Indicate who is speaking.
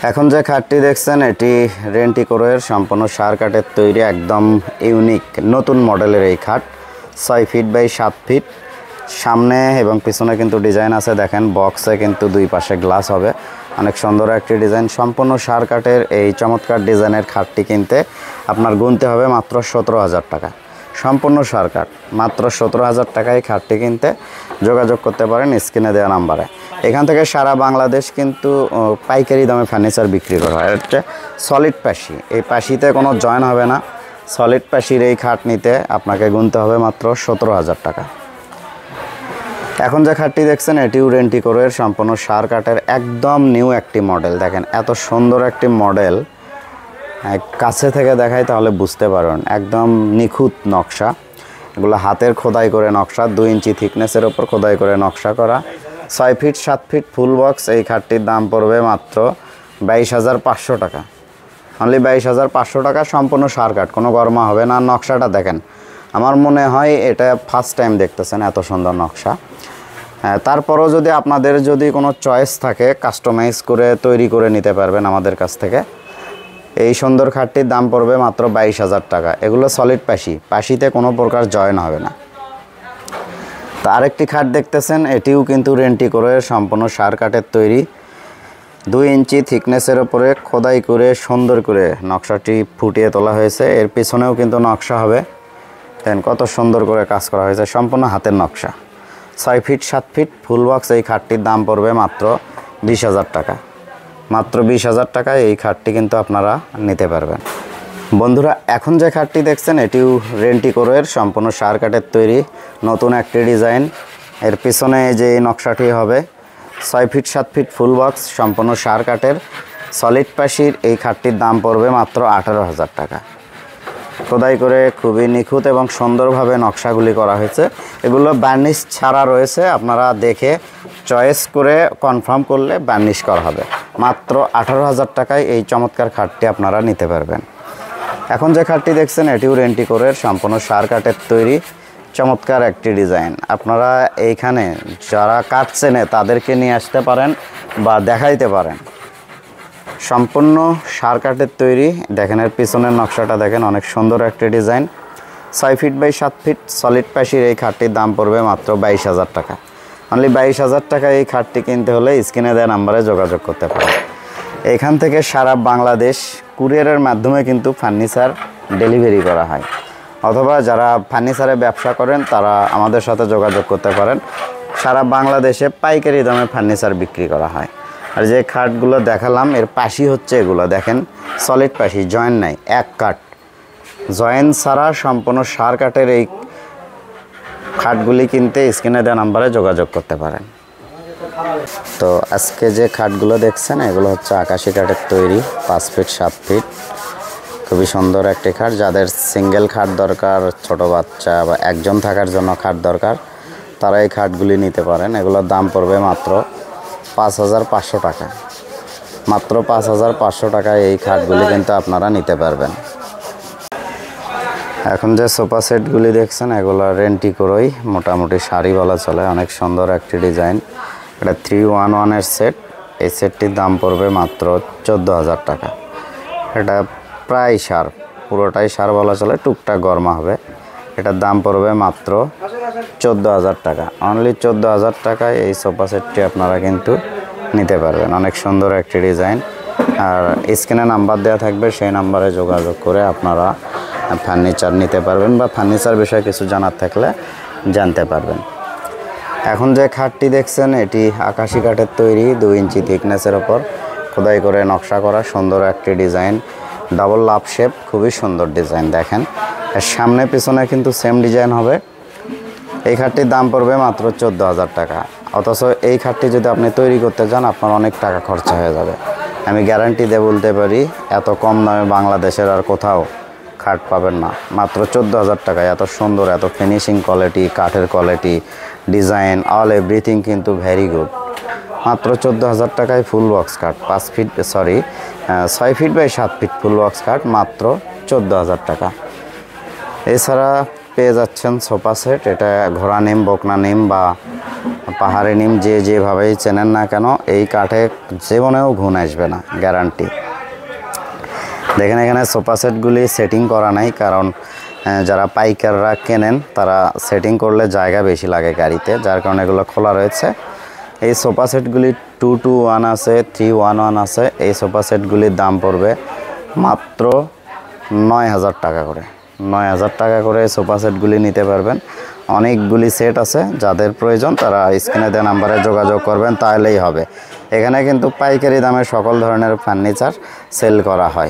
Speaker 1: এখন যে খাটটি দেখছেন এটি রেন্টিকোরের সম্পূর্ণ সার কাঠের তৈরি একদম ইউনিক নতুন মডেলের এই খাট 6 ফিট বাই 7 ফিট সামনে এবং পিছনে কিন্তু ডিজাইন আছে। দেখেন বক্সে কিন্তু দুই পাশে গ্লাস হবে, অনেক সুন্দর একটি ডিজাইন। সম্পূর্ণ সার কাঠের এই চমৎকার ডিজাইনের খাটটি কিনতে আপনার গুনতে হবে মাত্র 17,000 টাকা। সম্পূর্ণ সার কাঠ মাত্র 17,000 টাকায় খাটটি কিনতে যোগাযোগ করতে পারেন স্ক্রিনে দেওয়া নাম্বারে। এখান থেকে সারা বাংলাদেশ কিন্তু পাইকারি দামে ফার্নিচার বিক্রি করা হয়। হচ্ছে সলিড পাশি, এই পাশিতে কোনো জয়েন হবে না। সলিড পাশির এই খাট নিতে আপনাকে গুনতে হবে মাত্র 17,000 টাকা। এখন যে খাটটি দেখছেন এটিও রেন্টিকোরের সম্পূর্ণ সার কাঠের একদম নিউ একটি মডেল। দেখেন এত সুন্দর একটি মডেল, কাছে থেকে দেখাই তাহলে বুঝতে পারবেন। একদম নিখুঁত নকশা, এগুলো হাতের খোদাই করে নকশা, 2 ইঞ্চি থিকনেসের ওপর খোদাই করে নকশা করা। 6 ফিট 7 ফিট ফুল বক্স এই খাটটির দাম পড়বে মাত্র 22,500 টাকা। অনলি 22,500 টাকা। সম্পূর্ণ সার কাঠ, কোনো গরমা হবে না। নকশাটা দেখেন, আমার মনে হয় এটা ফার্স্ট টাইম দেখতেছেন এত সুন্দর নকশা। তারপরও যদি আপনাদের যদি কোনো চয়েস থাকে কাস্টমাইজ করে তৈরি করে নিতে পারবেন আমাদের কাছ থেকে। এই সুন্দর খাটটির দাম পড়বে মাত্র 22,000 টাকা। এগুলো সলিড পাশিতে কোনো প্রকার জয়েন হবে না। তো আরেকটি খাট দেখতেছেন এটিও কিন্তু রেন্টিকোরের সম্পূর্ণ সার কাঠের তৈরি, 2 ইঞ্চি থিকনেসের ওপরে খোদাই করে সুন্দর করে নকশাটি ফুটিয়ে তোলা হয়েছে। এর পিছনেও কিন্তু নকশা হবে, দেন কত সুন্দর করে কাজ করা হয়েছে, সম্পূর্ণ হাতের নকশা। 6 ফিট 7 ফিট ফুল বক্স এই খাটটির দাম পড়বে মাত্র 20,000 টাকা। মাত্র 20,000 টাকায় এই খাটটি কিন্তু আপনারা নিতে পারবেন। বন্ধুরা এখন যে খাটটি দেখছেন এটিও রেন্টিকোরের সম্পূর্ণ সার কাঠের তৈরি, নতুন একটি ডিজাইন। এর পিছনে যে নকশাটি হবে 6 ফিট 7 ফিট ফুল বক্স সম্পূর্ণ সার কাঠের সলিড পাশির এই খাটটির দাম পড়বে মাত্র 18,000 টাকা। খোদাই করে খুবই নিখুঁত এবং সুন্দরভাবে নকশাগুলি করা হয়েছে। এগুলো বার্নিশ ছাড়া রয়েছে, আপনারা দেখে চয়েস করে কনফার্ম করলে বার্নিশ করা হবে। মাত্র 18,000 টাকায় এই চমৎকার খাটটি আপনারা নিতে পারবেন। এখন যে খাটটি দেখছেন এটিও রেন্টিকোরের সম্পূর্ণ সার কাঠের তৈরি, চমৎকার একটি ডিজাইন। আপনারা এইখানে যারা কাঠ চেনে তাদেরকে নিয়ে আসতে পারেন বা দেখাইতে পারেন। সম্পূর্ণ সার কাঠের তৈরি, দেখেন এর পিছনের নকশাটা দেখেন, অনেক সুন্দর একটি design. 6 feet by 7 feet solid পাশির এই খাটটির দাম পড়বে মাত্র 22,000 টাকা। অনলি 22,000 টাকা এই খাটটি কিনতে হলে স্ক্রিনে দেওয়া নাম্বারে যোগাযোগ করতে পারেন। এখান থেকে সারা বাংলাদেশ কুরিয়ারের মাধ্যমে কিন্তু ফার্নিচার ডেলিভারি করা হয়, অথবা যারা ফার্নিচারে ব্যবসা করেন তারা আমাদের সাথে যোগাযোগ করতে পারেন। সারা বাংলাদেশে পাইকারি দামে ফার্নিচার বিক্রি করা হয়। আর যে খাটগুলো দেখালাম এর পাশি হচ্ছে এগুলো দেখেন সলিড পাশি, জয়েন্ট নাই, এক কাঠ জয়েন্ট ছাড়া সম্পূর্ণ সার কাঠের এই খাটগুলি কিনতে স্ক্রিনে দেওয়া নাম্বারে যোগাযোগ করতে পারেন। তো আজকে যে খাটগুলো দেখছেন এগুলো হচ্ছে আকাশি কাঠের তৈরি, 5 ফিট 7 ফিট, খুবই সুন্দর একটি খাট। যাদের সিঙ্গেল খাট দরকার, ছোট বাচ্চা বা একজন থাকার জন্য খাট দরকার, তারা এই খাটগুলি নিতে পারেন। এগুলোর দাম পড়বে মাত্র 5,500 টাকা। মাত্র 5,500 টাকায় এই খাটগুলি কিন্তু আপনারা নিতে পারবেন। এখন যে সোফা সেটগুলি দেখছেন এগুলো রেন্টিকোরই, মোটামুটি শাড়ি বলা চলে, অনেক সুন্দর একটি ডিজাইন। এটা 311-এর সেট। এই সেটটির দাম পড়বে মাত্র 14,000 টাকা। এটা প্রায় সার, পুরোটাই সার বলা চলে, টুকটাক গরমা হবে। এটার দাম পড়বে মাত্র 14,000 টাকা। অনলি 14,000 টাকায় এই সোফা সেটটি আপনারা কিন্তু নিতে পারবেন। অনেক সুন্দর একটি ডিজাইন। আর স্ক্রিনে নাম্বার দেওয়া থাকবে, সেই নাম্বারে যোগাযোগ করে আপনারা ফার্নিচার নিতে পারবেন বা ফার্নিচার বিষয়ে কিছু জানার থাকলে জানতে পারবেন। এখন যে খাটটি দেখছেন এটি আকাশি কাঠের তৈরি, 2 ইঞ্চি থিকনেসের ওপর খোদাই করে নকশা করা সুন্দর একটি ডিজাইন, ডাবল লাভ শেপ, খুবই সুন্দর ডিজাইন। দেখেন এর সামনে পিছনে কিন্তু সেম ডিজাইন হবে। এই খাটটির দাম পড়বে মাত্র 14,000 টাকা। অথচ এই খাটটি যদি আপনি তৈরি করতে চান আপনার অনেক টাকা খরচা হয়ে যাবে। আমি গ্যারান্টি দিয়ে বলতে পারি এত কম দামে বাংলাদেশের আর কোথাও খাট পাবেন না। মাত্র 14,000 টাকায় এত সুন্দর, এত ফিনিশিং কোয়ালিটি, কাঠের কোয়ালিটি, ডিজাইন, অল এভরিথিং কিন্তু ভেরি গুড। মাত্র 14,000 টাকায় ফুল বক্স কাঠ 6 feet by 7 feet full box কাঠ মাত্র 14,000 টাকা। এছাড়া পেয়ে যাচ্ছেন সোফা সেট। এটা ঘোড়া নিম, বকনা নিম বা পাহাড়ি নিম যেভাবেই চেনেন না কেন এই কাঠে জীবনেও ঘুণ আসবে না, গ্যারান্টি। দেখেন এখানে সোফা সেটগুলি সেটিং করা নাই, কারণ যারা পাইকাররা কেনেন তারা সেটিং করলে জায়গা বেশি লাগে গাড়িতে, যার কারণে এগুলো খোলা রয়েছে। এই সোফা সেটগুলি 221 আছে, 311 আছে। এই সোফা সেটগুলির দাম পড়বে মাত্র 9,000 টাকা করে। 9,000 টাকা করে সোফা সেটগুলি নিতে পারবেন। অনেকগুলি সেট আছে, যাদের প্রয়োজন তারা স্ক্রিনে দেওয়া নাম্বারে যোগাযোগ করবেন, তাহলেই হবে। এখানে কিন্তু পাইকারি দামে সকল ধরনের ফার্নিচার সেল করা হয়।